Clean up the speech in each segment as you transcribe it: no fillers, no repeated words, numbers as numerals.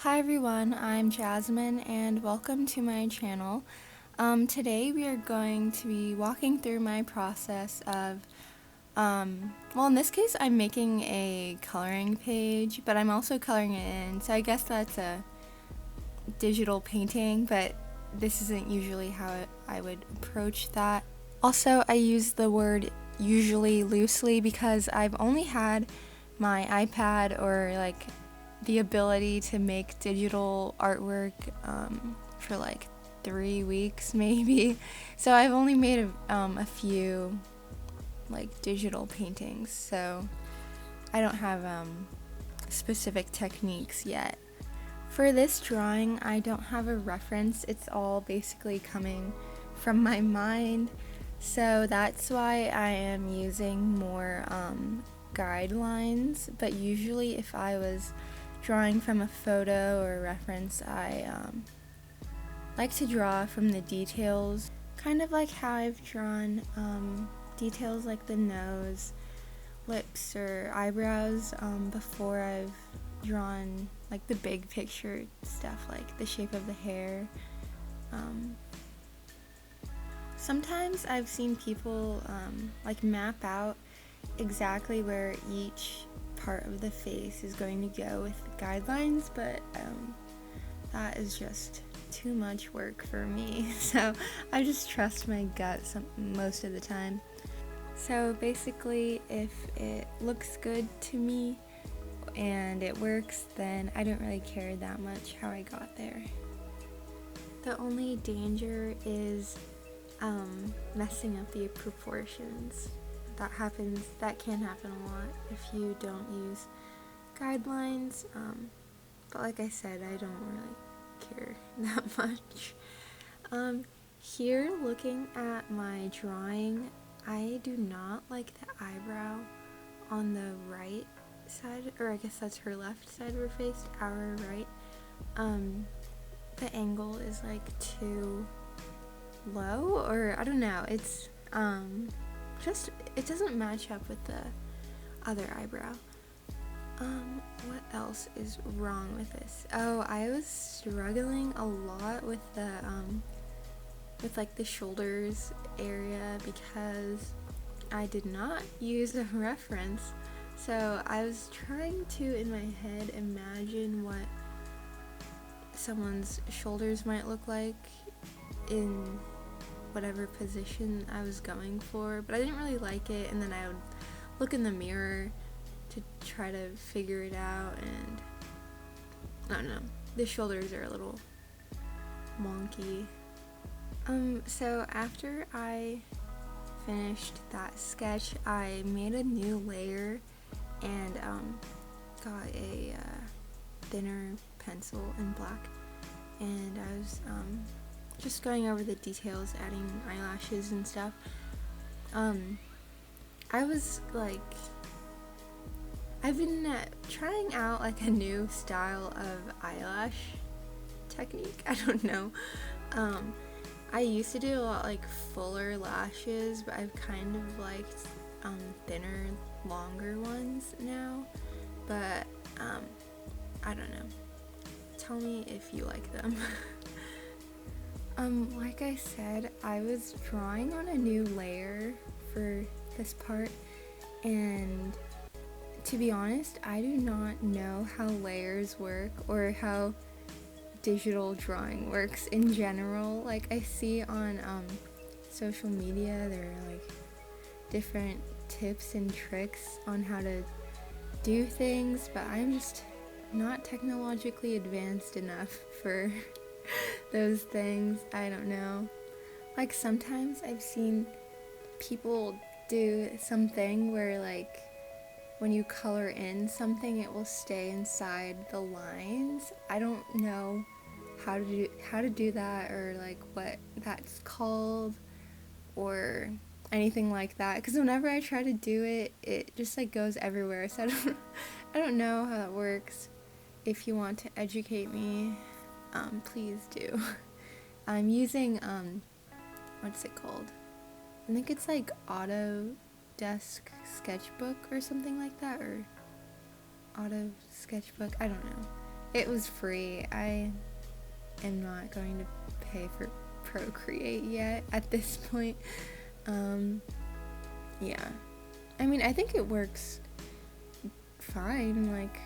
Hi everyone, I'm Jasmine and welcome to my channel. Today we are going to be walking through my process of, well in this case I'm making a coloring page, but I'm also coloring it in, so I guess that's a digital painting, but this isn't usually how I would approach that. Also, I use the word usually loosely because I've only had my iPad or like the ability to make digital artwork for like 3 weeks maybe. So I've only made a few like digital paintings, so I don't have specific techniques yet. For this drawing, I don't have a reference. It's all basically coming from my mind, so that's why I am using more guidelines. But usually if I was drawing from a photo or a reference, I like to draw from the details, kind of like how I've drawn details like the nose, lips, or eyebrows before I've drawn like the big picture stuff like the shape of the hair. Sometimes I've seen people like map out exactly where each part of the face is going to go with guidelines, but that is just too much work for me, so I just trust my gut most of the time. So basically, if it looks good to me and it works, then I don't really care that much how I got there. The only danger is messing up the proportions. That can happen a lot if you don't use guidelines, but like I said, I don't really care that much. Here, looking at my drawing, I do not like the eyebrow on the right side, or I guess that's her left side of her face, our right. The angle is like too low, or I don't know, it's just, it doesn't match up with the other eyebrow. What else is wrong with this? Oh, I was struggling a lot with the with like the shoulders area because I did not use a reference. So I was trying to, in my head, imagine what someone's shoulders might look like in whatever position I was going for, but I didn't really like it, and then I would look in the mirror to try to figure it out, and I don't know, the shoulders are a little wonky. So after I finished that sketch, I made a new layer and got a thinner pencil in black, and I was just going over the details, adding eyelashes and stuff. I was like, I've been trying out like a new style of eyelash technique. I don't know. I used to do a lot like fuller lashes, but I've kind of liked thinner, longer ones now. But I don't know. Tell me if you like them. Like I said, I was drawing on a new layer for this part, and to be honest, I do not know how layers work or how digital drawing works in general. Like I see on social media, there are like different tips and tricks on how to do things, but I'm just not technologically advanced enough for those things. I don't know. Like sometimes I've seen people do something where like when you color in something, it will stay inside the lines. I don't know how to do that, or like what that's called, or anything like that, because whenever I try to do it, it just like goes everywhere, so I don't know how that works. If you want to educate me, please do. I'm using what's it called? I think it's like autodesk sketchbook or something like that, or auto sketchbook, I don't know. it was free. I am not going to pay for Procreate yet at this point. Yeah. I mean, I think it works fine. Like,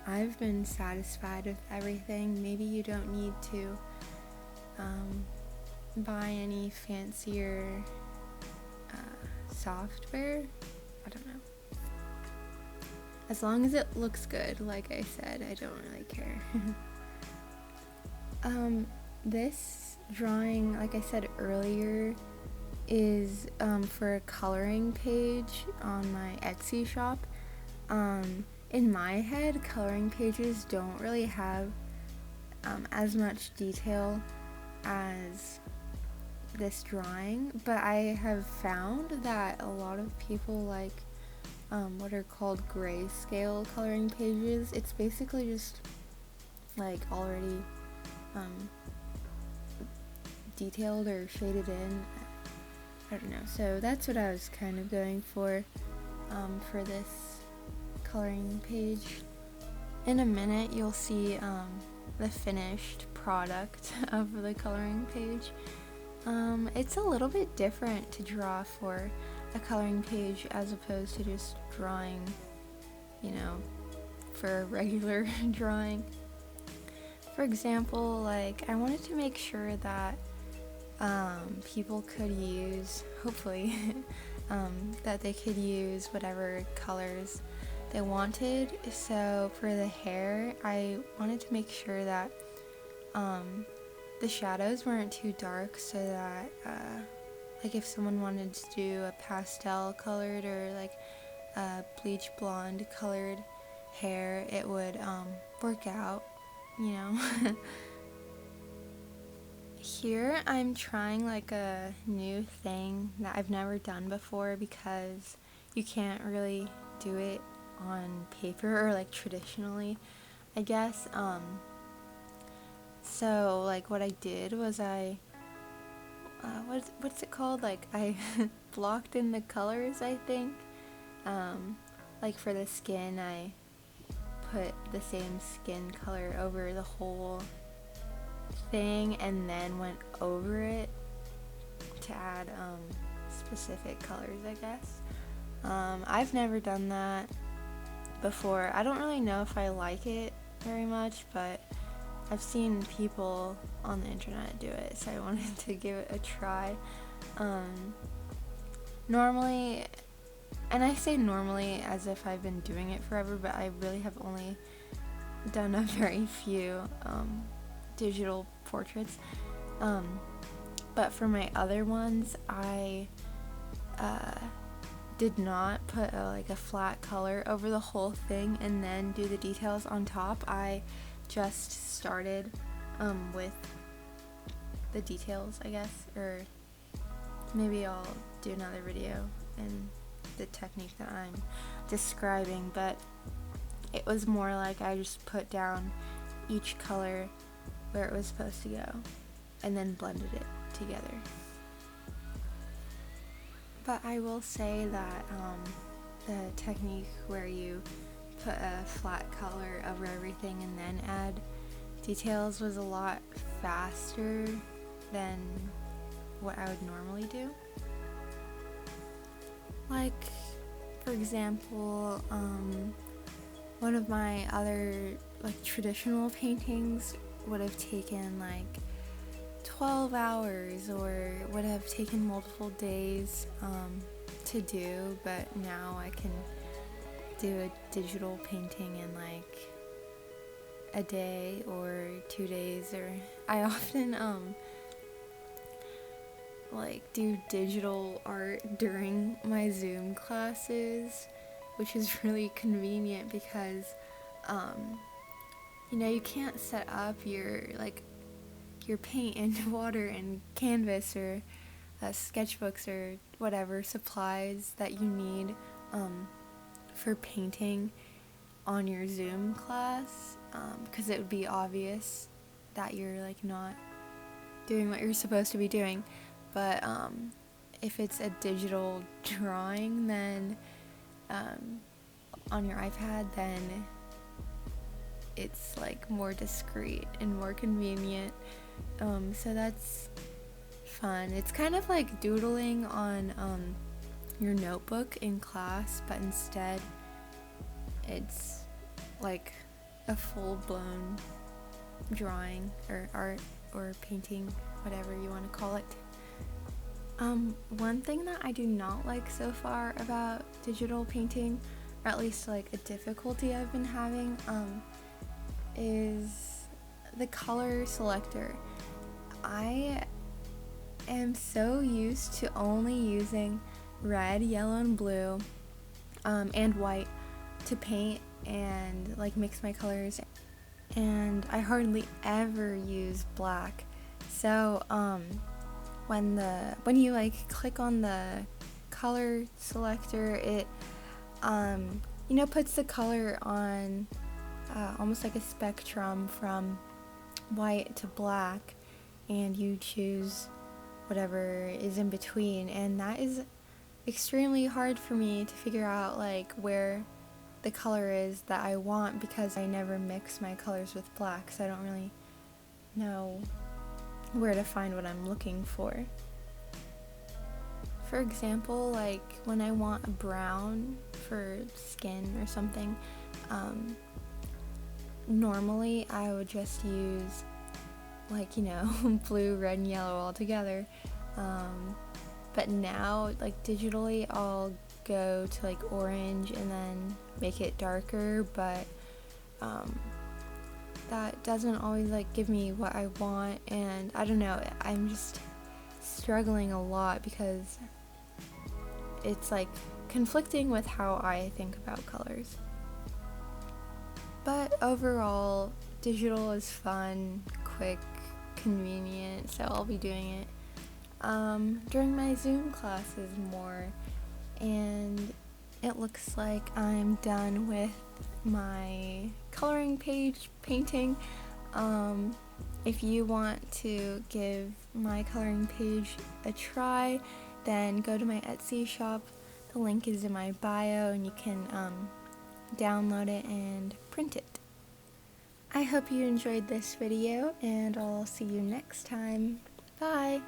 I've been satisfied with everything. Maybe you don't need to buy any fancier software. I don't know. As long as it looks good, like I said, I don't really care. This drawing, like I said earlier, is for a coloring page on my Etsy shop. In my head, coloring pages don't really have as much detail as this drawing, but I have found that a lot of people like what are called grayscale coloring pages. It's basically just like already detailed or shaded in. I don't know. So that's what I was kind of going for this coloring page. In a minute, you'll see the finished product of the coloring page. It's a little bit different to draw for a coloring page as opposed to just drawing, you know, for a regular drawing. For example, like, I wanted to make sure that people could use, hopefully, that they could use whatever colors they wanted. So for the hair, I wanted to make sure that the shadows weren't too dark, so that like if someone wanted to do a pastel colored or like a bleach blonde colored hair, it would work out, you know. Here I'm trying like a new thing that I've never done before, because you can't really do it on paper or like traditionally, I guess. So like what I did was I what's it called, like I blocked in the colors, I think. Like for the skin, I put the same skin color over the whole thing and then went over it to add specific colors, I guess. I've never done that before. I don't really know if I like it very much, but I've seen people on the internet do it, so I wanted to give it a try. Normally, and I say normally as if I've been doing it forever, but I really have only done a very few digital portraits. But for my other ones, I did not put like a flat color over the whole thing and then do the details on top. I just started with the details, I guess, or maybe I'll do another video in the technique that I'm describing, but it was more like I just put down each color where it was supposed to go and then blended it together. But I will say that the technique where you put a flat color over everything and then add details was a lot faster than what I would normally do. Like, for example, one of my other like traditional paintings would have taken like 12 hours or would have taken multiple days to do, but now I can do a digital painting in like a day or 2 days, or I often like do digital art during my Zoom classes, which is really convenient because you know, you can't set up your paint and water and canvas or sketchbooks or whatever supplies that you need for painting on your Zoom class, because it would be obvious that you're like not doing what you're supposed to be doing. But if it's a digital drawing, then on your iPad, then it's like more discreet and more convenient. So that's fun. It's kind of like doodling on your notebook in class, but instead it's like a full-blown drawing or art or painting, whatever you want to call it. One thing that I do not like so far about digital painting, or at least like a difficulty I've been having, is the color selector. I am so used to only using red, yellow, and blue, and white to paint and like mix my colors, and I hardly ever use black. So when you like click on the color selector, it puts the color on almost like a spectrum from white to black, and you choose whatever is in between, and that is extremely hard for me to figure out like where the color is that I want, because I never mix my colors with black, so I don't really know where to find what I'm looking for. For example, like when I want a brown for skin or something, normally I would just use like, blue, red, and yellow all together. But now, like digitally, I'll go to like orange and then make it darker, but that doesn't always like give me what I want, and I don't know, I'm just struggling a lot because it's like conflicting with how I think about colors. But overall, digital is fun, quick, convenient, so I'll be doing it during my Zoom classes more. And it looks like I'm done with my coloring page painting. If you want to give my coloring page a try, then go to my Etsy shop. The link is in my bio, and you can download it and print it. I hope you enjoyed this video, and I'll see you next time. Bye!